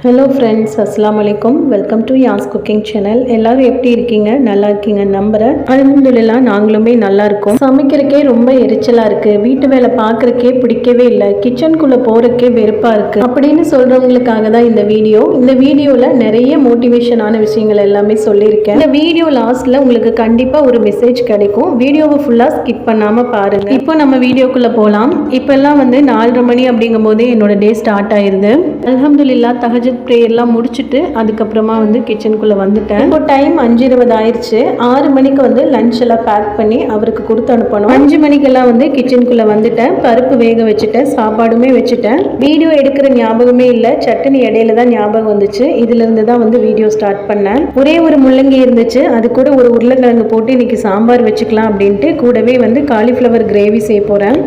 Hello friends, அஸ்ஸலாமு அலைக்கும். Welcome to Yas cooking channel. எல்லாரும் எப்படி இருக்கீங்க? நல்லா இருக்கீங்க நம்புறேன். அல்ஹம்துலில்லாஹ் நாங்களுமே நல்லா இருக்கோம். சமைக்கிறக்கே ரொம்ப எரிச்சலாக இருக்குது, வீட்டு வேலை பார்க்குறக்கே பிடிக்கவே இல்லை, கிச்சனுக்குள்ளே போகிறக்கே வெறுப்பாக இருக்குது அப்படின்னு சொல்கிறவங்களுக்காக தான் இந்த வீடியோ. இந்த வீடியோவில் நிறைய மோட்டிவேஷனான விஷயங்கள் எல்லாமே சொல்லியிருக்கேன். இந்த வீடியோ லாஸ்ட்டில் உங்களுக்கு கண்டிப்பாக ஒரு மெசேஜ் கிடைக்கும். வீடியோவை ஃபுல்லாக ஸ்கிப் பண்ணாமல் பாருங்கள். இப்போ நம்ம வீடியோக்குள்ளே போகலாம். இப்போல்லாம் 4:30 மணி அப்படிங்கும் போதே என்னோட டே ஸ்டார்ட் ஆயிடுது. அல்ஹம்துலில்லாஹ் தஹஜ்ஜுத் ப்ரேயர்லாம் முடிச்சுட்டு அதுக்கப்புறமா கிச்சனுக்குள்ளே வந்துட்டேன். இப்போ டைம் 5:20 ஆயிடுச்சு. 6 மணிக்கு லஞ்ச் எல்லாம் பேக் பண்ணி அவருக்கு கொடுத்து அனுப்பணும். 5 மணிக்கெல்லாம் கிச்சனுக்குள்ளே வந்துட்டேன். பருப்பு வேக வச்சுட்டேன், சாப்பாடுமே வச்சுட்டேன். வீடியோ எடுக்கிற ஞாபகமே இல்லை, சட்னி இடையில தான் ஞாபகம் வந்துச்சு. இதுலேருந்து தான் வீடியோ ஸ்டார்ட் பண்ணேன். ஒரே ஒரு முள்ளங்கி இருந்துச்சு, அது கூட ஒரு உருளைக்கிழங்கு போட்டு இன்னைக்கு சாம்பார் வச்சுக்கலாம் அப்படின்ட்டு கூடவே காலிஃப்ளவர் கிரேவி செய்ய போகிறேன்.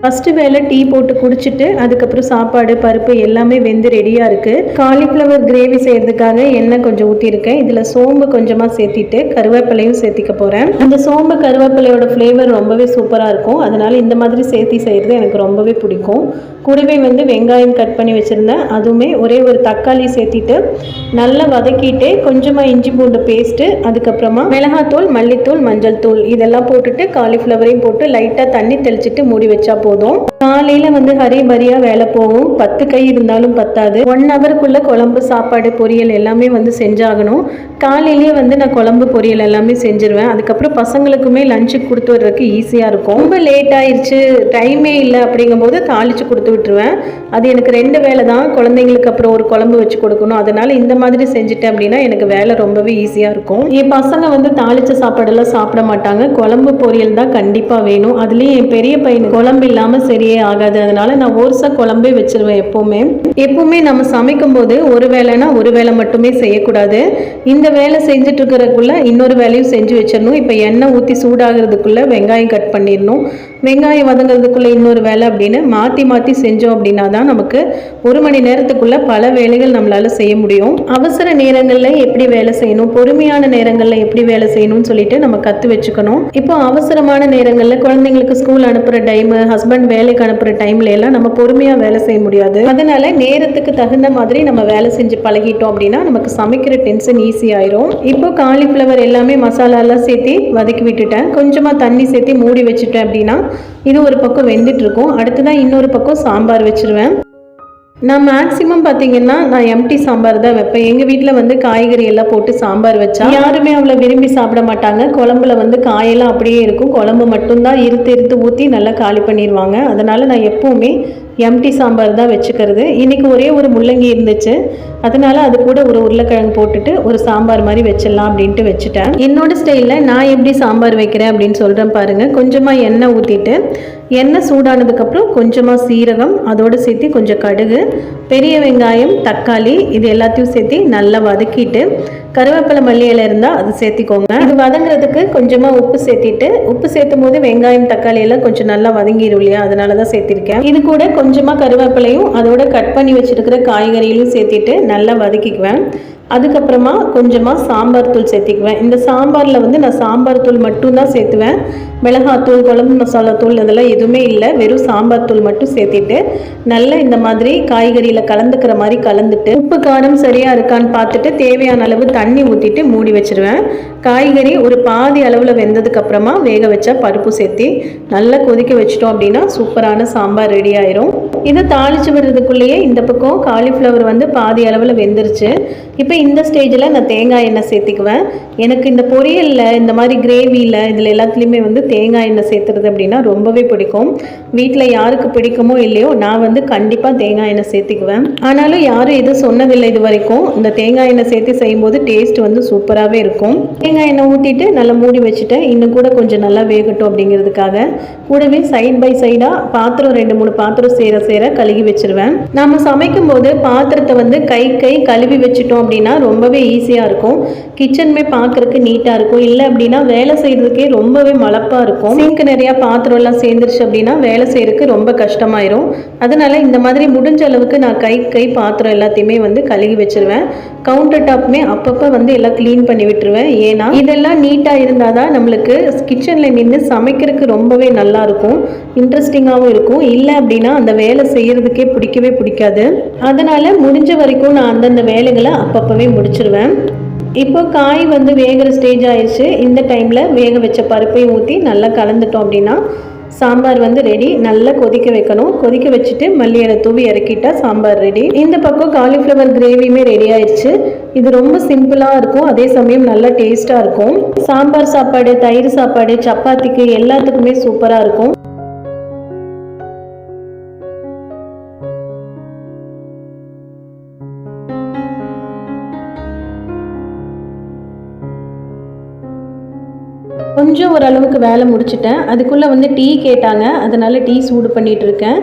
ஃபஸ்ட்டு வேலை டீ போட்டு குடிச்சிட்டு அதுக்கப்புறம் சாப்பாடு பருப்பு எல்லாமே வெந்து ரெடியாக இருக்குது. காலிஃப்ளவர் கிரேவி செய்கிறதுக்காக எண்ணெய் கொஞ்சம் ஊற்றிருக்கேன். இதில் சோம்பு கொஞ்சமாக சேர்த்திட்டு கருவேப்பிலையும் சேர்த்திக்க போகிறேன். அந்த சோம்பு கருவேப்பிலையோட ஃப்ளேவர் ரொம்பவே சூப்பராக இருக்கும். அதனால் இந்த மாதிரி சேர்த்தி செய்கிறது எனக்கு ரொம்பவே பிடிக்கும். கூடவே வெங்காயம் கட் பண்ணி வச்சுருந்தேன், அதுவுமே ஒரே ஒரு தக்காளி சேர்த்திட்டு நல்லா வதக்கிட்டு கொஞ்சமாக இஞ்சி பூண்டு பேஸ்ட்டு, அதுக்கப்புறமா மிளகாத்தூள், மல்லித்தூள், மஞ்சள் தூள் இதெல்லாம் போட்டுட்டு காலிஃப்ளவரையும் போட்டு லைட்டாக தண்ணி தெளிச்சிட்டு மூடி வச்சா போதும். காலையில ஹரிபரியா வேலை போகும். 10 கை இருந்தாலும் பத்தாது. 1 ஹவருக்குள்ள குழம்பு சாப்பாடு பொரியல் எல்லாமே செஞ்சாகணும். காலையிலேயே நான் குழம்பு பொரியல் எல்லாமே செஞ்சிருவேன். அதுக்கப்புறம் பசங்களுக்குமே லஞ்சுக்கு கொடுத்து வர்றதுக்கு ஈஸியாக இருக்கும். ரொம்ப லேட் ஆயிடுச்சு, டைமே இல்லை அப்படிங்கும் போது தாளிச்சு கொடுத்து விட்டுருவேன். அது எனக்கு 2 வேலை தான். குழந்தைங்களுக்கு அப்புறம் ஒரு குழம்பு வச்சு கொடுக்கணும். அதனால இந்த மாதிரி செஞ்சுட்டேன் அப்படின்னா எனக்கு வேலை ரொம்பவே ஈஸியாக இருக்கும். என் பசங்க தாளிச்ச சாப்பாடெல்லாம் சாப்பிட மாட்டாங்க, குழம்பு பொரியல் தான் கண்டிப்பாக வேணும். அதுலேயும் என் பெரிய பையனுக்கு குழம்பு இல்லாமல் சரியே ஆகாது. அதனால நான் ஒருசா குழம்பே வச்சிருவேன். எப்பவுமே நம்ம சமைக்கும் போது ஒரு வேலைனா ஒரு வேலை மட்டுமே செய்யக்கூடாது. இந்த வேலை செஞ்சுட்டு இருக்கிறதுக்குள்ள இன்னொரு வேலையும் செஞ்சு வச்சிடணும். இப்போ எண்ணெய் ஊற்றி சூடாகிறதுக்குள்ள வெங்காயம் கட் பண்ணிடணும், வெங்காயம் வதங்கிறதுக்குள்ள இன்னொரு வேலை அப்படின்னு மாற்றி மாற்றி செஞ்சோம் அப்படின்னா தான் நமக்கு 1 மணி நேரத்துக்குள்ள பல வேலைகள் நம்மளால செய்ய முடியும். அவசர நேரங்களில் எப்படி வேலை செய்யணும், பொறுமையான நேரங்களில் எப்படி வேலை செய்யணும்னு சொல்லிட்டு நம்ம கற்று வச்சுக்கணும். இப்போ அவசரமான நேரங்களில் குழந்தைங்களுக்கு ஸ்கூல் அனுப்புகிற டைம், ஹஸ்பண்ட் வேலைக்கு அனுப்புகிற டைம்ல எல்லாம் நம்ம பொறுமையாக வேலை செய்ய முடியாது. அதனால நேரத்துக்கு தகுந்த மாதிரி நம்ம வேலை செஞ்சு பழகிட்டோம் அப்படின்னா நமக்கு சமைக்கிற டென்ஷன் ஈஸி ஆயிரும். இப்போ காலிஃப்ளவர் எல்லாமே மசாலாலாம் சேர்த்து வதக்கி விட்டுட்டேன். கொஞ்சமாக தண்ணி சேர்த்து மூடி வச்சுட்டேன் அப்படின்னா இது ஒரு பக்கம் வெந்துட்டு இருக்கும். அடுத்துதான் இன்னொரு பக்கம் சாம்பார் வச்சிருவேன். நான் மேக்ஸிமம் பார்த்தீங்கன்னா நான் எம்டி சாம்பார் தான் வைப்பேன். எங்கள் வீட்டில் காய்கறி எல்லாம் போட்டு சாம்பார் வச்சா யாருமே அவ்வளோ விரும்பி சாப்பிட மாட்டாங்க. குழம்புல காயெல்லாம் அப்படியே இருக்கும், குழம்பு மட்டும்தான் இருத்து ஊற்றி நல்லா காலி பண்ணிடுவாங்க. அதனால் நான் எப்போவுமே எம்டி சாம்பார் தான் வச்சுக்கிறது. இன்றைக்கி ஒரே ஒரு முள்ளங்கி இருந்துச்சு, அதனால் அது கூட ஒரு உருளைக்கிழங்கு போட்டுட்டு ஒரு சாம்பார் மாதிரி வச்சிடலாம் அப்படின்ட்டு வச்சுட்டேன். என்னோட ஸ்டைலில் நான் எப்படி சாம்பார் வைக்கிறேன் அப்படின்னு சொல்கிறேன் பாருங்கள். கொஞ்சமாக எண்ணெய் ஊற்றிட்டு எண்ணெய் சூடானதுக்கப்புறம் கொஞ்சமாக சீரகம், அதோடு சேர்த்து கொஞ்சம் கடுகு, பெரிய வெங்காயம், தக்காளி இது எல்லாத்தையும் சேர்த்து நல்லா வதக்கிட்டு கருவேப்பிலை மல்லி இலை இருந்தால் அது சேர்த்திக்கோங்க. இது வதங்குறதுக்கு கொஞ்சமாக உப்பு சேர்த்திட்டு, உப்பு சேர்த்தும் போது வெங்காயம் தக்காளி எல்லாம் கொஞ்சம் நல்லா வதங்கிடும் இல்லையா, அதனால தான் சேர்த்திருக்கேன். இது கூட கொஞ்சமாக கருவேப்பிலையும் அதோட கட் பண்ணி வச்சிருக்கிற காய்கறிகளையும் சேர்த்திட்டு நல்லா வதக்கிக்குவேன். அதுக்கப்புறமா கொஞ்சமாக சாம்பார் தூள் சேர்த்திக்குவேன். இந்த சாம்பாரில் நான் சாம்பார் தூள் மட்டும்தான் சேர்த்துவேன். மிளகாத்தூள், குழம்பு மசாலா தூள் அதெல்லாம் எதுவுமே இல்லை, வெறும் சாம்பார் தூள் மட்டும் சேர்த்திட்டு நல்லா இந்த மாதிரி காய்கறியில் கலந்துக்கிற மாதிரி கலந்துட்டு உப்பு காரம் சரியாக இருக்கான்னு பார்த்துட்டு தேவையான அளவு தண்ணி ஊற்றிட்டு மூடி வச்சிருவேன். காய்கறி ஒரு பாதி அளவில் வெந்ததுக்கப்புறமா வேக வச்சா பருப்பு சேர்த்து நல்லா கொதிக்க வச்சிட்டோம் அப்படின்னா சூப்பரான சாம்பார் ரெடி ஆயிரும். இதை தாளித்து விடுறதுக்குள்ளேயே இந்த பக்கம் காலிஃப்ளவர் பாதி அளவில் வெந்துருச்சு. இப்போ இந்த ஸ்டேஜில் நான் தேங்காய் எண்ணெய் சேர்த்திக்குவேன். எனக்கு இந்த பொரியலில் இந்த மாதிரி கிரேவியில் இதில் எல்லாத்துலேயுமே தேங்காய் எண்ணெய் சேர்த்துறது அப்படின்னா ரொம்பவே பிடிக்கும். வீட்டில் யாருக்கு பிடிக்குமோ இல்லையோ நான் கண்டிப்பாக தேங்காய் எண்ணெய் சேர்த்திக்குவேன். ஆனாலும் யாரும் எதுவும் சொன்னதில்லை இது வரைக்கும். இந்த தேங்காய் எண்ணெய் சேர்த்து செய்யும்போது டேஸ்ட் சூப்பராகவே இருக்கும். தேங்காய் எண்ணெய் ஊற்றிட்டு நல்லா மூடி வச்சுட்டேன். இன்னும் கூட கொஞ்சம் நல்லா வேகட்டும் அப்படிங்கிறதுக்காக. கூடவே சைட் பை சைடாக பாத்திரம் 2-3 பாத்திரம் சேர கழுகி வச்சிருவேன். நம்ம சமைக்கும் போது பாத்திரத்தை கை கழுவி வச்சுட்டோம் அப்படின்னா ரொம்பவே ஈஸியாக இருக்கும். கிச்சனுமே பார்க்கறதுக்கு நீட்டாக இருக்கும். இல்லை அப்படின்னா வேலை செய்கிறதுக்கே ரொம்பவே மலப்பாக இருக்கும். சிங்க் நிறையா பாத்திரம் எல்லாம் சேர்ந்துருச்சு அப்படின்னா வேலை செய்யறதுக்கு ரொம்ப கஷ்டமாயிரும். அதனால இந்த மாதிரி முடிஞ்ச அளவுக்கு நான் கை பாத்திரம் எல்லாத்தையுமே கழுகி வச்சிருவேன். கவுண்டர் டாப்புமே அப்பப்போ எல்லாம் க்ளீன் பண்ணி விட்டுருவேன். ஏன்னா இதெல்லாம் நீட்டாக இருந்தால் தான் நம்மளுக்கு கிச்சனில் நின்று சமைக்கிறதுக்கு ரொம்பவே நல்லா இருக்கும், இன்ட்ரெஸ்டிங்காகவும் இருக்கும். இல்லை அப்படின்னா அந்த வேலை வேலை செய்கிறதுக்கே பிடிக்கவே பிடிக்காது. அதனால் முடிஞ்ச வரைக்கும் நான் அந்தந்த வேலைகளை அப்பப்போவே முடிச்சிருவேன். இப்போ காய் வந்து வேகிற ஸ்டேஜ் ஆயிடுச்சு. இந்த டைமில் வேக வச்ச பருப்பையும் ஊற்றி நல்லா கலந்துட்டோம் அப்படின்னா சாம்பார் வந்து ரெடி. நல்லா கொதிக்க வைக்கணும். கொதிக்க வச்சுட்டு மல்லி இலை தூவி இறக்கிட்டா சாம்பார் ரெடி. இந்த பக்கம் காலிஃப்ளவர் கிரேவியுமே ரெடி ஆயிடுச்சு. இது ரொம்ப சிம்பிளாக இருக்கும், அதே சமயம் நல்லா டேஸ்ட்டாக இருக்கும். சாம்பார் சாப்பாடு, தயிர் சாப்பாடு, சப்பாத்திக்கு எல்லாத்துக்குமே சூப்பராக இருக்கும். கொஞ்சம் ஓரளவுக்கு வேலை முடிச்சிட்டேன். அதுக்குள்ளே வந்து டீ கேட்டாங்க, அதனால் டீ சூடு பண்ணிகிட்டு இருக்கேன்.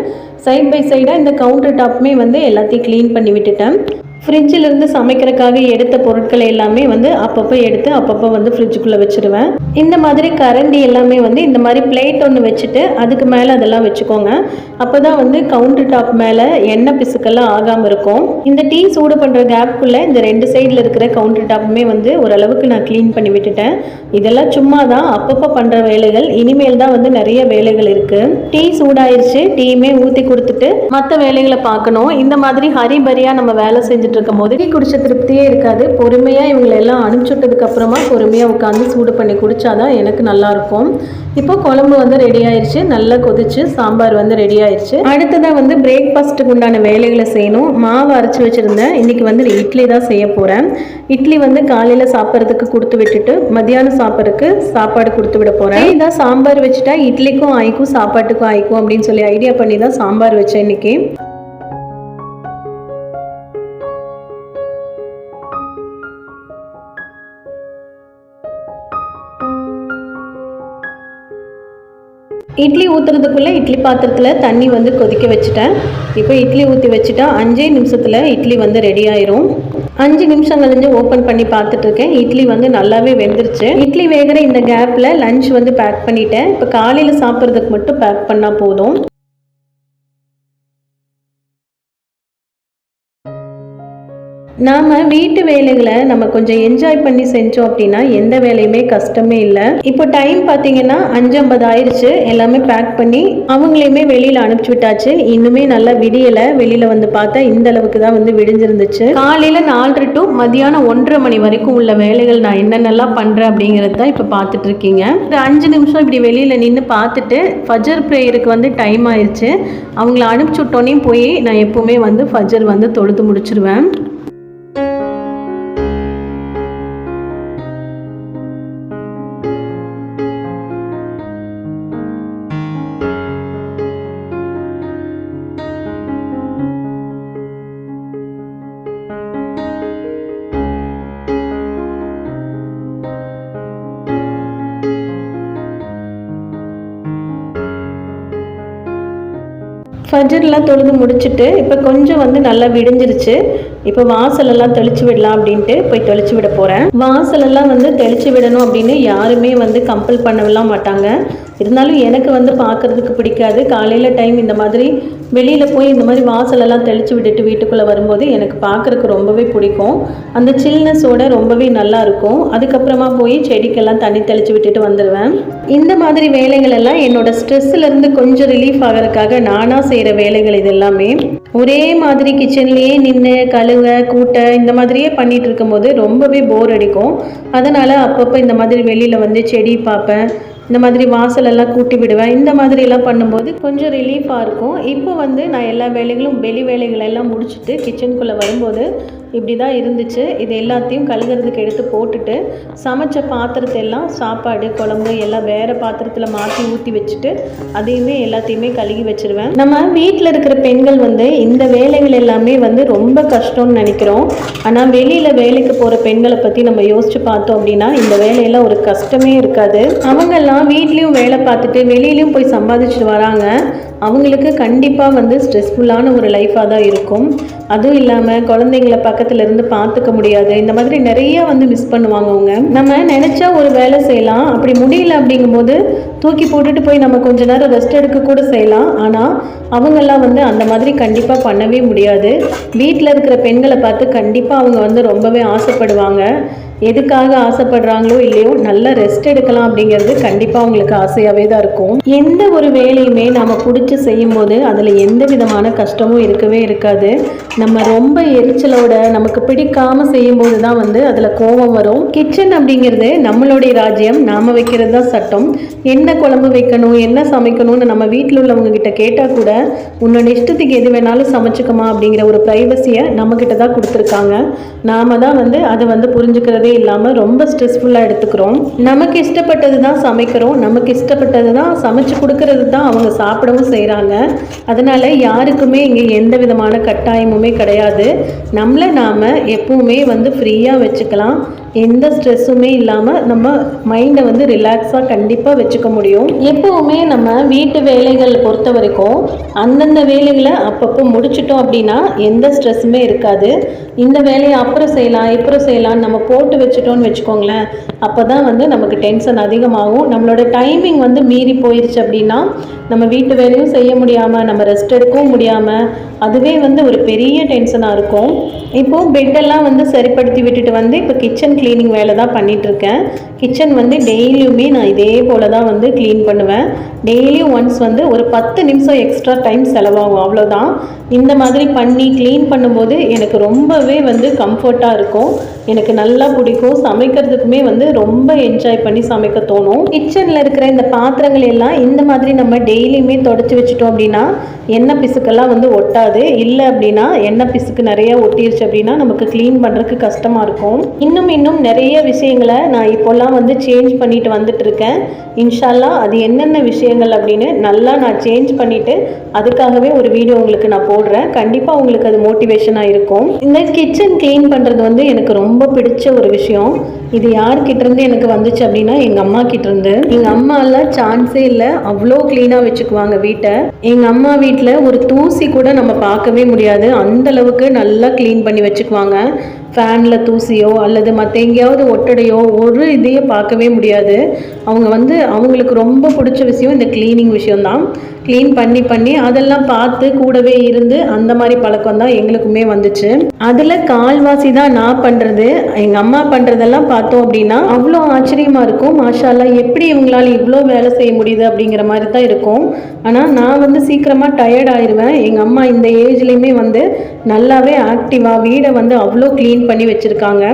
சைட் பை சைடாக இந்த கவுண்டர் டாப்புமே வந்து எல்லாத்தையும் க்ளீன் பண்ணி விட்டுட்டேன். ஃப்ரிட்ஜிலிருந்து சமைக்கிறதுக்காக எடுத்த பொருட்களை எல்லாமே வந்து அப்பப்போ எடுத்து அப்பப்போ வந்து ஃப்ரிட்ஜுக்குள்ளே வச்சுருவேன். இந்த மாதிரி கரண்டி எல்லாமே வந்து இந்த மாதிரி பிளேட் ஒன்று வச்சுட்டு அதுக்கு மேலே அதெல்லாம் வச்சுக்கோங்க. அப்போ தான் வந்து கவுண்டர் டாப் மேலே எண்ணெய் பிசுக்கெல்லாம் ஆகாமல் இருக்கும். இந்த டீ சூடு பண்ணுற கேப்புக்குள்ளே இந்த 2 சைடில் இருக்கிற கவுண்டர் டாப்புமே வந்து ஓரளவுக்கு நான் க்ளீன் பண்ணி விட்டுட்டேன். இதெல்லாம் சும்மா தான் அப்பப்போ பண்ணுற வேலைகள். இனிமேல் தான் வந்து நிறைய வேலைகள் இருக்குது. டீ சூடாயிருச்சு. டீயுமே ஊற்றி கொடுத்துட்டு மற்ற வேலைகளை பார்க்கணும். இந்த மாதிரி ஹரிபரியாக நம்ம வேலை செஞ்சு இருக்கும் போது டீ குடிச்ச திருப்தியே இருக்காது. பொறுமையாக இவங்களை எல்லாம் அனுப்பிச்சுட்டதுக்கு அப்புறமா பொறுமையாக உட்காந்து சூடு பண்ணி குடிச்சாதான் எனக்கு நல்லா இருக்கும். இப்போ குழம்பு வந்து ரெடி ஆயிடுச்சு. நல்லா கொதிச்சு சாம்பார் வந்து ரெடி ஆயிடுச்சு. அடுத்ததான் வந்து பிரேக்ஃபாஸ்ட்டுக்கு உண்டான வேலைகளை செய்யணும். மாவு அரைச்சி வச்சுருந்தேன். இன்றைக்கி வந்து இட்லி தான் செய்ய போகிறேன். இட்லி வந்து காலையில் சாப்பிட்றதுக்கு கொடுத்து விட்டுட்டு மத்தியானம் சாப்பிட்றதுக்கு சாப்பாடு கொடுத்து விட போகிறேன். இதான் சாம்பார் வச்சுட்டா இட்லிக்கும் ஆயிக்கும் சாப்பாட்டுக்கும் ஆயிக்கும் அப்படின்னு சொல்லி ஐடியா பண்ணி தான் சாம்பார் வச்சேன் இன்னைக்கு. இட்லி ஊற்றுறதுக்குள்ளே இட்லி பாத்திரத்தில் தண்ணி வந்து கொதிக்க வச்சுட்டேன். இப்போ இட்லி ஊற்றி வச்சுட்டா 5 நிமிஷத்தில் இட்லி வந்து ரெடி ஆயிரும். 5 நிமிஷம் கழிஞ்சு ஓப்பன் பண்ணி பார்த்துட்ருக்கேன். இட்லி வந்து நல்லாவே வெந்துருச்சு. இட்லி வேகிற இந்த கேப்பில் லஞ்ச் வந்து பேக் பண்ணிட்டேன். இப்போ காலையில் சாப்பிட்றதுக்கு மட்டும் பேக் பண்ணால் போதும். நாம் வீட்டு வேலைகளை நம்ம கொஞ்சம் என்ஜாய் பண்ணி செஞ்சோம் அப்படின்னா எந்த வேலையுமே கஷ்டமே இல்லை. இப்போ டைம் பார்த்தீங்கன்னா 5:50 ஆயிடுச்சு. எல்லாமே பேக் பண்ணி அவங்களையுமே வெளியில் அனுப்பிச்சி விட்டாச்சு. இன்னுமே நல்லா விடியலை. வெளியில் வந்து பார்த்தா இந்த அளவுக்கு தான் வந்து விடிஞ்சிருந்துச்சு. காலையில் 4:30 to மதியானம் 1:30 மணி வரைக்கும் உள்ள வேலைகள் நான் என்னென்னலாம் பண்ணுறேன் அப்படிங்கிறது தான் இப்போ பார்த்துட்டு இருக்கீங்க. ஒரு 5 நிமிஷம் இப்படி வெளியில் நின்று பார்த்துட்டு ஃபஜர் ப்ரேயருக்கு வந்து டைம் ஆயிடுச்சு. அவங்கள அனுப்பிச்சி விட்டோன்னே போய் நான் எப்போவுமே வந்து ஃபஜர் வந்து தொழுது முடிச்சிருவேன். ஃபஜர்லாம் தொழுது முடிச்சுட்டு இப்போ கொஞ்சம் வந்து நல்லா விடிஞ்சிருச்சு. இப்போ வாசலெல்லாம் தெளித்து விடலாம் அப்படின்ட்டு போய் தெளித்து விட போகிறேன். வாசலெல்லாம் வந்து தெளித்து விடணும் அப்படின்னு யாருமே வந்து கம்பல் பண்ணலாம் மாட்டாங்க. இருந்தாலும் எனக்கு வந்து பார்க்குறதுக்கு பிடிக்காது. காலையில் டைம் இந்த மாதிரி வெளியில் போய் இந்த மாதிரி வாசலெல்லாம் தெளித்து விட்டுட்டு வீட்டுக்குள்ளே வரும்போது எனக்கு பார்க்குறதுக்கு ரொம்பவே பிடிக்கும். அந்த சில்னஸோட ரொம்பவே நல்லா இருக்கும். அதுக்கப்புறமா போய் செடிக்கெல்லாம் தண்ணி தெளித்து விட்டுட்டு வந்துடுவேன். இந்த மாதிரி வேலைகள் எல்லாம் என்னோடய ஸ்ட்ரெஸ்ஸிலேருந்து கொஞ்சம் ரிலீஃப் ஆகிறதுக்காக நானாக செய்கிற வேலைகள் இது எல்லாமே. ஒரே மாதிரி கிச்சன்லேயே நின்று கழுவ கூட்ட இந்த மாதிரியே பண்ணிகிட்டு இருக்கும்போது ரொம்பவே போர் அடிக்கும். அதனால் அப்பப்போ இந்த மாதிரி வெளியில் வந்து செடி பார்ப்பேன். இந்த மாதிரி வாசலெல்லாம் கூட்டி விடுவேன். இந்த மாதிரி எல்லாம் பண்ணும்போது கொஞ்சம் ரிலீஃபாக இருக்கும். இப்போ வந்து நான் எல்லா வேலைகளும் வெளி வேலைகளெல்லாம் முடிச்சுட்டு கிச்சனுக்குள்ளே வரும்போது இப்படி தான் இருந்துச்சு. இது எல்லாத்தையும் கழுகுறதுக்கு எடுத்து போட்டுட்டு சமைச்ச பாத்திரத்தை எல்லாம் சாப்பாடு குழம்பு எல்லாம் வேறு பாத்திரத்தில் மாற்றி ஊற்றி வச்சுட்டு அதையுமே எல்லாத்தையுமே கழுகி வச்சுருவேன். நம்ம வீட்டில் இருக்கிற பெண்கள் வந்து இந்த வேலைகள் எல்லாமே வந்து ரொம்ப கஷ்டம்னு நினைக்கிறோம். ஆனால் வெளியில் வேலைக்கு போகிற பெண்களை பற்றி நம்ம யோசித்து பார்த்தோம் அப்படின்னா இந்த வேலையெல்லாம் ஒரு கஷ்டமே இருக்காது. அவங்கெல்லாம் வீட்லேயும் வேலை பார்த்துட்டு வெளியிலையும் போய் சம்பாதிச்சுட்டு வராங்க. அவங்களுக்கு கண்டிப்பாக வந்து ஸ்ட்ரெஸ்ஃபுல்லான ஒரு லைஃபாக தான் இருக்கும். அதுவும் இல்லாமல் குழந்தைங்கள பக்கத்தில் இருந்து பார்த்துக்க முடியாது. இந்த மாதிரி நிறைய வந்து மிஸ் பண்ணுவாங்க அவங்க. நம்ம நினச்சா ஒரு வேலை செய்யலாம், அப்படி முடியல அப்படிங்கும்போது தூக்கி போட்டுட்டு போய் நம்ம கொஞ்ச நேரம் ரெஸ்ட் எடுக்க கூட செய்யலாம். ஆனால் அவங்கெல்லாம் வந்து அந்த மாதிரி கண்டிப்பாக பண்ணவே முடியாது. வீட்டில் இருக்கிற பெண்களை பார்த்து கண்டிப்பாக அவங்க வந்து ரொம்பவே ஆசைப்படுவாங்க. எதுக்காக ஆசைப்படுறாங்களோ இல்லையோ நல்ல ரெஸ்ட் எடுக்கலாம் அப்படிங்கிறது கண்டிப்பாக அவங்களுக்கு ஆசையாகவே தான் இருக்கும். எந்த ஒரு வேலையுமே நம்ம பிடிச்சி செய்யும்போது அதில் எந்த விதமான கஷ்டமும் இருக்கவே இருக்காது. நம்ம ரொம்ப எரிச்சலோட நமக்கு பிடிக்காம செய்யும்போது தான் அதில் கோபம் வரும். கிச்சன் அப்படிங்கிறது நம்மளுடைய ராஜ்யம், நாம் வைக்கிறது தான் சட்டம். என்ன குழம்பு வைக்கணும், என்ன சமைக்கணும்னு நம்ம வீட்டில் உள்ளவங்க கிட்ட கேட்டால் கூட உன்னோட இஷ்டத்துக்கு எது வேணாலும் சமைச்சுக்குமா அப்படிங்கிற ஒரு ப்ரைவசியை நம்மக்கிட்ட தான் கொடுத்துருக்காங்க. நாம தான் அதை புரிஞ்சுக்கிறதே இல்லாமல் ரொம்ப ஸ்ட்ரெஸ்ஃபுல்லாக எடுத்துக்கிறோம். நமக்கு இஷ்டப்பட்டது தான் சமைக்கிறோம், நமக்கு இஷ்டப்பட்டது தான் சமைச்சு கொடுக்கறது தான் அவங்க சாப்பிடவும் செய்கிறாங்க. அதனால் யாருக்குமே இங்கே எந்த விதமான கட்டாயமுமே கிடையாது. நம்மளை நாம் எப்பவுமே ஃப்ரீயாக வச்சுக்கலாம். எந்த ஸ்ட்ரெஸ்ஸுமே இல்லாமல் நம்ம மைண்டை ரிலாக்ஸாக கண்டிப்பாக வச்சுக்க முடியும். எப்போவுமே நம்ம வீட்டு வேலைகள் பொறுத்த வரைக்கும் அந்தந்த வேலைகளை அப்பப்போ முடிச்சிட்டோம் அப்படின்னா எந்த ஸ்ட்ரெஸ்ஸுமே இருக்காது. இந்த வேலையை அப்புறம் செய்யலாம் நம்ம போட்டு வச்சுட்டோன்னு வச்சுக்கோங்களேன், அப்போ தான் நமக்கு டென்ஷன் அதிகமாகும். நம்மளோட டைமிங் மீறி போயிடுச்சு அப்படின்னா நம்ம வீட்டு வேலையும் செய்ய முடியாமல் நம்ம ரெஸ்ட் எடுக்கவும் முடியாமல் அதுவே ஒரு பெரிய டென்ஷனாக இருக்கும். இப்போது பெட்டெல்லாம் சரிப்படுத்தி விட்டுட்டு இப்போ கிச்சன் க்ளீனிங் வேலை தான் பண்ணிகிட்ருக்கேன். கிச்சன் டெய்லியுமே நான் இதே போல் தான் க்ளீன் பண்ணுவேன். டெய்லியும் ஒன்ஸ் ஒரு 10 நிமிஷம் எக்ஸ்ட்ரா டைம் செலவாகும், அவ்வளோதான். இந்த மாதிரி பண்ணி க்ளீன் பண்ணும்போது எனக்கு ரொம்பவே கம்ஃபர்ட்டாக இருக்கும். எனக்கு நல்லா பிடிக்கும். சமைக்கிறதுக்குமே ரொம்ப என்ஜாய் பண்ணி சமைக்க தோணும். கிச்சனில் இருக்கிற இந்த பாத்திரங்கள் எல்லாம் இந்த மாதிரி நம்ம டெய்லியுமே தொடச்சி வச்சுட்டோம் அப்படின்னா எண்ணெய் பிசுக்கெல்லாம் ஒட்டாது. இல்லை அப்படின்னா எண்ணெய் பிசுக்கு நிறைய ஒட்டிருச்சு அப்படின்னா நமக்கு க்ளீன் பண்ணுறதுக்கு கஷ்டமாக இருக்கும். இன்னும் நிறைய விஷயங்களை நான் இப்போல்லாம் சேஞ்ச் பண்ணிட்டு வந்துட்டு இருக்கேன். இன்ஷால்லா அது என்னென்ன விஷயங்கள் அப்படின்னு நல்லா நான் சேஞ்ச் பண்ணிவிட்டு அதுக்காகவே ஒரு வீடியோ உங்களுக்கு நான் போடுறேன். கண்டிப்பாக உங்களுக்கு அது மோட்டிவேஷனாக இருக்கும். இந்த கிச்சன் க்ளீன் பண்ணுறது எனக்கு ரொம்ப பிடிச்ச ஒரு விஷயம். இது யார்கிட்டேருந்து எனக்கு வந்துச்சு அப்படின்னா எங்கள் அம்மா கிட்டேருந்து. எங்கள் அம்மாலாம் சான்ஸே இல்லை, அவ்வளோ க்ளீனாக வச்சுக்குவாங்க வீட்டை. எங்கள் அம்மா வீட்டில் ஒரு தூசி கூட நம்ம பார்க்கவே முடியாது, அந்தளவுக்கு நல்லா க்ளீன் பண்ணி வச்சுக்குவாங்க. ஃபேனில் தூசியோ அல்லது மற்ற எங்கேயாவது ஒட்டடையோ ஒரு இதையே பார்க்கவே முடியாது. அவங்க அவங்களுக்கு ரொம்ப பிடிச்ச விஷயம் இந்த க்ளீனிங் விஷயம்தான். க்ளீன் பண்ணி அதெல்லாம் பார்த்து கூடவே இருந்து அந்த மாதிரி பழக்கம் தான் எங்களுக்குமே வந்துச்சு. அதில் கால்வாசி தான் நான் பண்ணுறது. எங்கள் அம்மா பண்ணுறதெல்லாம் பார்த்தோம் அப்படின்னா அவ்வளோ ஆச்சரியமாக இருக்கும். மாஷால்லா எப்படி இவங்களால இவ்வளோ வேலை செய்ய முடியுது அப்படிங்கிற மாதிரி தான் இருக்கும். ஆனால் நான் சீக்கிரமாக டயர்ட் ஆயிடுவேன். எங்கள் அம்மா இந்த ஏஜ்லேயுமே நல்லாவே ஆக்டிவாக வீடை அவ்வளோ க்ளீன் பண்ணி வச்சுருக்காங்க.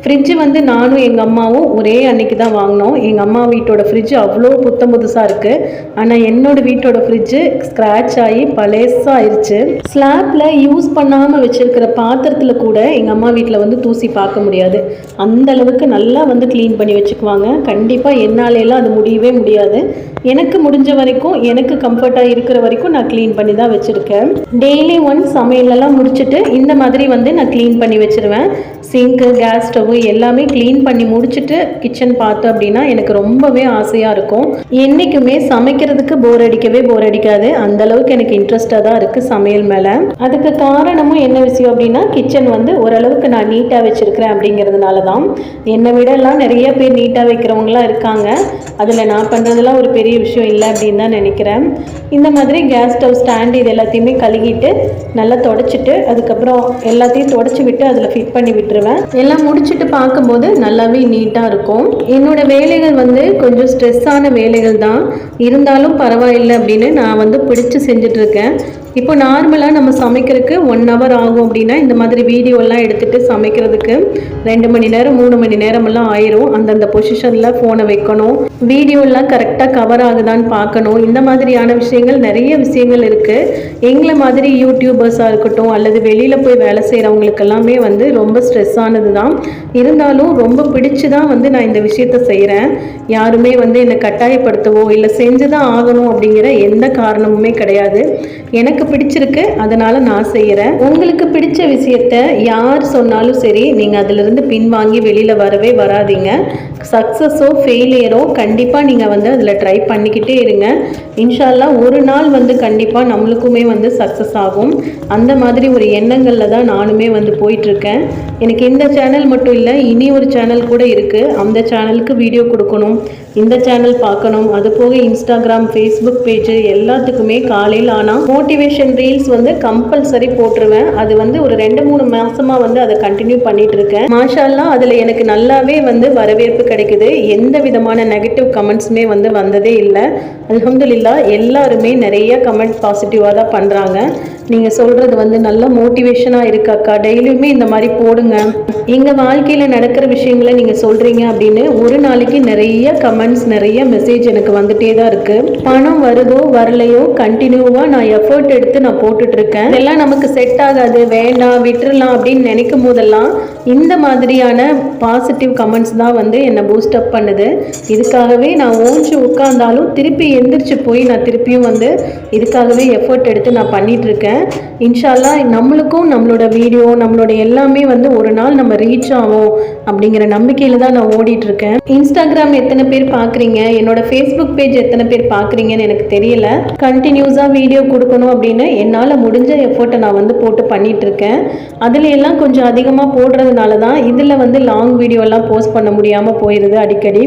ஃப்ரிட்ஜு நானும் எங்கள் அம்மாவும் ஒரே அன்னைக்கு தான் வாங்கினோம். எங்கள் அம்மா வீட்டோட ஃப்ரிட்ஜு அவ்வளோ புதுசாக இருக்குது. ஆனால் என்னோடய வீட்டோட ஃப்ரிட்ஜு ஸ்க்ராட்ச் ஆகி பழசாக ஆயிடுச்சு. ஸ்லாப்பில் யூஸ் பண்ணாமல் வச்சுருக்கிற பாத்திரத்தில் கூட எங்கள் அம்மா வீட்டில் தூசி பார்க்க முடியாது. அந்த அளவுக்கு நல்லா க்ளீன் பண்ணி வச்சுக்குவாங்க. கண்டிப்பாக என்னாலெல்லாம் அது முடியவே முடியாது. எனக்கு முடிஞ்ச வரைக்கும் எனக்கு கம்ஃபர்ட்டாக இருக்கிற வரைக்கும் நான் க்ளீன் பண்ணி தான் வச்சுருக்கேன். டெய்லி ஒன்ஸ் சமையலெல்லாம் முடிச்சுட்டு இந்த மாதிரி நான் க்ளீன் பண்ணி வச்சுருவேன். சிங்க்கு, கேஸ் ஸ்டவ்வு எல்லாமே க்ளீன் பண்ணி முடிச்சுட்டு கிச்சன் பார்த்தோம் அப்படின்னா எனக்கு ரொம்பவே ஆசையாக இருக்கும். என்றைக்குமே சமைக்கிறதுக்கு போர் அடிக்காது. அந்த அளவுக்கு எனக்கு இன்ட்ரெஸ்டாக தான் இருக்குது சமையல் மேலே. அதுக்கு காரணமும் என்ன விஷயம் அப்படின்னா கிச்சன் ஓரளவுக்கு நான் நீட்டாக வச்சுருக்கிறேன் அப்படிங்கிறதுனால தான். என்னை விடலாம் நிறைய பேர் நீட்டாக வைக்கிறவங்களாம் இருக்காங்க. அதில் நான் பண்ணுறதெல்லாம் ஒரு பெரிய விஷயம் இல்லை அப்படின்னு தான் நினைக்கிறேன். இந்த மாதிரி கேஸ் ஸ்டவ் ஸ்டாண்டு இது எல்லாத்தையுமே கழுகிட்டு நல்லா தொடச்சிட்டு அதுக்கப்புறம் எல்லாத்தையும் தொடச்சி விட்டு அதில் ஃபிட் பண்ணி விட்டுருவேன். எல்லாம் முடிச்சுட்டு பார்க்கும்போது நல்லாவே நீட்டாக இருக்கும். என்னோட வேலைகள் கொஞ்சம் ஸ்ட்ரெஸ்ஸான வேலைகள் தான் இருந்தாலும் பரவாயில்லை அப்படின்னு நான் பிடிச்சி செஞ்சிட்ருக்கேன். இப்போ நார்மலாக நம்ம சமைக்கிறதுக்கு 1 hour ஆகும் அப்படின்னா இந்த மாதிரி வீடியோலாம் எடுத்துகிட்டு சமைக்கிறதுக்கு 2 மணி நேரம் 3 மணி நேரமெல்லாம் ஆயிரும். அந்தந்த பொசிஷனில் ஃபோனை வைக்கணும், வீடியோலாம் கரெக்டாக கவர் ஆகுதான்னு பார்க்கணும். இந்த மாதிரியான விஷயங்கள் நிறைய விஷயங்கள் இருக்குது. எங்களை மாதிரி யூடியூபர்ஸாக இருக்கட்டும் அல்லது வெளியில் போய் வேலை செய்கிறவங்களுக்கு எல்லாமே ரொம்ப ஸ்ட்ரெஸ்ஸானது தான். இருந்தாலும் ரொம்ப பிடிச்சி தான் நான் இந்த விஷயத்த செய்கிறேன். யாருமே என்னை கட்டாயப்படுத்தவோ இல்லை செஞ்சு தான் ஆகணும் அப்படிங்கிற எந்த காரணமுமே கிடையாது. எனக்கு பிடிச்சிருக்கு, அதனால் நான் செய்கிறேன். உங்களுக்கு பிடிச்ச விஷயத்த யார் சொன்னாலும் சரி நீங்கள் அதிலிருந்து பின்வாங்கி வெளியில் வரவே வராதிங்க. சக்ஸஸோ ஃபெயிலியரோ கண்டிப்பாக நீங்கள் அதில் ட்ரை பண்ணிக்கிட்டே இருங்க. இன்ஷால்லா ஒரு நாள் கண்டிப்பாக நம்மளுக்குமே சக்ஸஸ் ஆகும். அந்த மாதிரி ஒரு எண்ணங்களில் தான் நானுமே போயிட்டுருக்கேன். எனக்கு இந்த சேனல் மட்டும் இல்லை, இனி ஒரு சேனல் கூட இருக்குது. அந்த சேனலுக்கு வீடியோ கொடுக்கணும், இந்த சேனல் பார்க்கணும். அது போக இன்ஸ்டாகிராம், ஃபேஸ்புக் பேஜ் எல்லாத்துக்குமே காலையில் ஆனால் மோட்டிவேஷன் மோட்டிவேஷன் ரீல்ஸ் வந்து கம்பல்சரி போட்டுருவேன். அது வந்து ஒரு 2-3 மாசமா வந்து அதை கண்டினியூ பண்ணிட்டு இருக்கேன். மாஷா அல்லாஹ் அதில் எனக்கு நல்லாவே வந்து வரவேற்பு கிடைக்குது. எந்த விதமான நெகட்டிவ் கமெண்ட்ஸுமே வந்து வந்ததே இல்லை. அல்ஹம்துலில்லாஹ் எல்லாருமே நிறைய கமெண்ட் பாசிட்டிவாக தான் பண்ணுறாங்க. நீங்கள் சொல்கிறது வந்து நல்ல மோட்டிவேஷனாக இருக்காக்கா, டெய்லியுமே இந்த மாதிரி போடுங்க, எங்கள் வாழ்க்கையில் நடக்கிற விஷயங்களை நீங்கள் சொல்கிறீங்க அப்படின்னு ஒரு நாளைக்கு நிறைய கமெண்ட்ஸ் நிறைய மெசேஜ் எனக்கு வந்துட்டே தான் இருக்குது. பணம் வருதோ வரலையோ கண்டினியூவாக நான் எஃபர்ட் எடுத்து நான் போட்டுட்ருக்கேன். இதெல்லாம் நமக்கு செட் ஆகாது, வேண்டாம் விட்டுறலாம் அப்படின்னு நினைக்கும் போதெல்லாம் இந்த மாதிரியான பாசிட்டிவ் கமெண்ட்ஸ் தான் வந்து என்னை பூஸ்ட் அப் பண்ணுது. இதுக்காகவே நான் ஓஞ்சி உட்காந்தாலும் திருப்பி எந்திரிச்சு போய் நான் திருப்பியும் வந்து இதுக்காகவே எஃபர்ட் எடுத்து நான் பண்ணிகிட்ருக்கேன். இன்ஷா அல்லாஹ் நம்மளுக்கும் நம்மளோட வீடியோ நம்மளோட எல்லாமே வந்து ஒரு நாள் நம்ம ரீச் ஆகும் அப்படிங்கிற நம்பிக்கையில் தான் நான் ஓடிட்டுருக்கேன். இன்ஸ்டாகிராம் எத்தனை பேர் பார்க்குறீங்க, என்னோட ஃபேஸ்புக் பேஜ் எத்தனை பேர் பார்க்குறீங்கன்னு எனக்கு தெரியல. கண்டினியூஸாக வீடியோ கொடுக்கணும் அப்படின்னு என்னால் முடிஞ்ச எஃபோர்ட்டை நான் வந்து போட்டு பண்ணிகிட்ருக்கேன். அதில் எல்லாம் கொஞ்சம் அதிகமாக போடுறதுனால தான் இதில் வந்து லாங் வீடியோலாம் போஸ்ட் பண்ண முடியாமல் போயிடுது அடிக்கடி.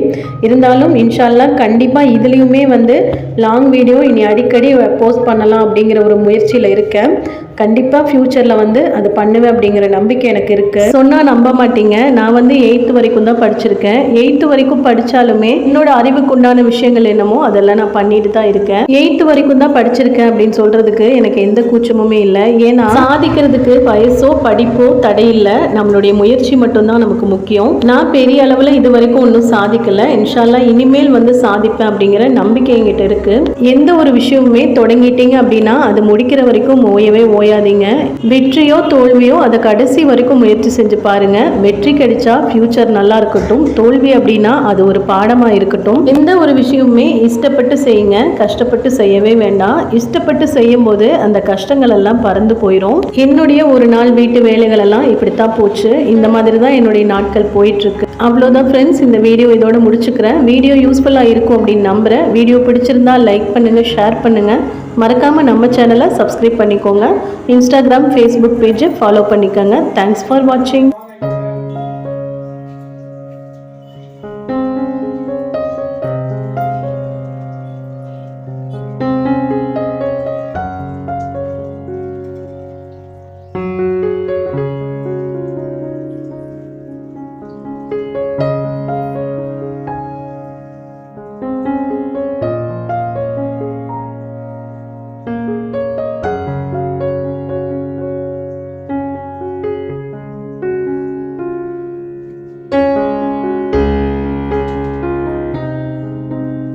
இருந்தாலும் இன்ஷா அல்லாஹ் கண்டிப்பாக இதுலேயுமே வந்து லாங் வீடியோ இனி அடிக்கடி போஸ்ட் பண்ணலாம் அப்படிங்கிற ஒரு முயற்சியில் இருக்கேன். கண்டிப்பாக ஃப்யூச்சரில் வந்து அது பண்ணுவேன் அப்படிங்கிற நம்பிக்கை எனக்கு இருக்குது. சொன்னால் நம்ப மாட்டீங்க, நான் வந்து 8th வரைக்கும் தான் படிச்சிருக்கேன். 8th வரைக்கும் படித்தாலுமே என்னோட அறிவுக்கு உண்டான விஷயங்கள் என்னமோ அதெல்லாம் நான் பண்ணிட்டு தான் இருக்கேன். 8th வரைக்கும் தான் படிச்சிருக்கேன் அப்படின்னு சொல்கிறதுக்கு எனக்கு எந்த கூச்சமுமே இல்லை. ஏன்னா சாதிக்கிறதுக்கு வயசோ படிப்போ தடை இல்லை, நம்மளுடைய முயற்சி மட்டும்தான் நமக்கு முக்கியம். நான் பெரிய அளவில் இது வரைக்கும் ஒன்றும் சாதிக்கலை. இன்ஷா அல்லாஹ் இனிமேல் வந்து சாதிப்பேன் அப்படிங்கிற நம்பிக்கை என்கிட்ட இருக்குது. எந்த ஒரு விஷயமுமே தொடங்கிட்டீங்க அப்படின்னா அது முடிக்கிற வரைக்கும் ஓயவே ஓயாதீங்க. வெற்றியோ தோல்வியோ அதை கடைசி வரைக்கும் முயற்சி செஞ்சு பாருங்க. வெற்றி கிடைச்சா ஃபியூச்சர் நல்லா இருக்கட்டும், தோல்வி அப்படின்னா அது ஒரு பாடமா இருக்கட்டும். எந்த ஒரு விஷயமுமே இஷ்டப்பட்டு செய்யுங்க, கஷ்டப்பட்டு செய்யவே வேண்டாம். இஷ்டப்பட்டு செய்யும் போது அந்த கஷ்டங்கள் எல்லாம் பறந்து போயிடும். என்னுடைய ஒரு நாள் வீட்டு வேலைகள் எல்லாம் இப்படித்தான் போச்சு. இந்த மாதிரி தான் என்னுடைய நாட்கள் போயிட்டு இருக்கு. அவ்வளோதான் ஃப்ரெண்ட்ஸ், இந்த வீடியோ இதோட முடிச்சுக்கிறேன். வீடியோ யூஸ்ஃபுல்லாக இருக்கும் அப்படின்னு நம்புகிறேன். வீடியோ பிடிச்சிருந்தா லைக் பண்ணுங்கள், ஷேர் பண்ணுங்கள். மறக்காமல் நம்ம சேனலை சப்ஸ்கிரைப் பண்ணிக்கோங்க. இன்ஸ்டாகிராம் ஃபேஸ்புக் பேஜை ஃபாலோ பண்ணிக்கோங்க. தேங்க்ஸ் ஃபார் வாட்சிங்.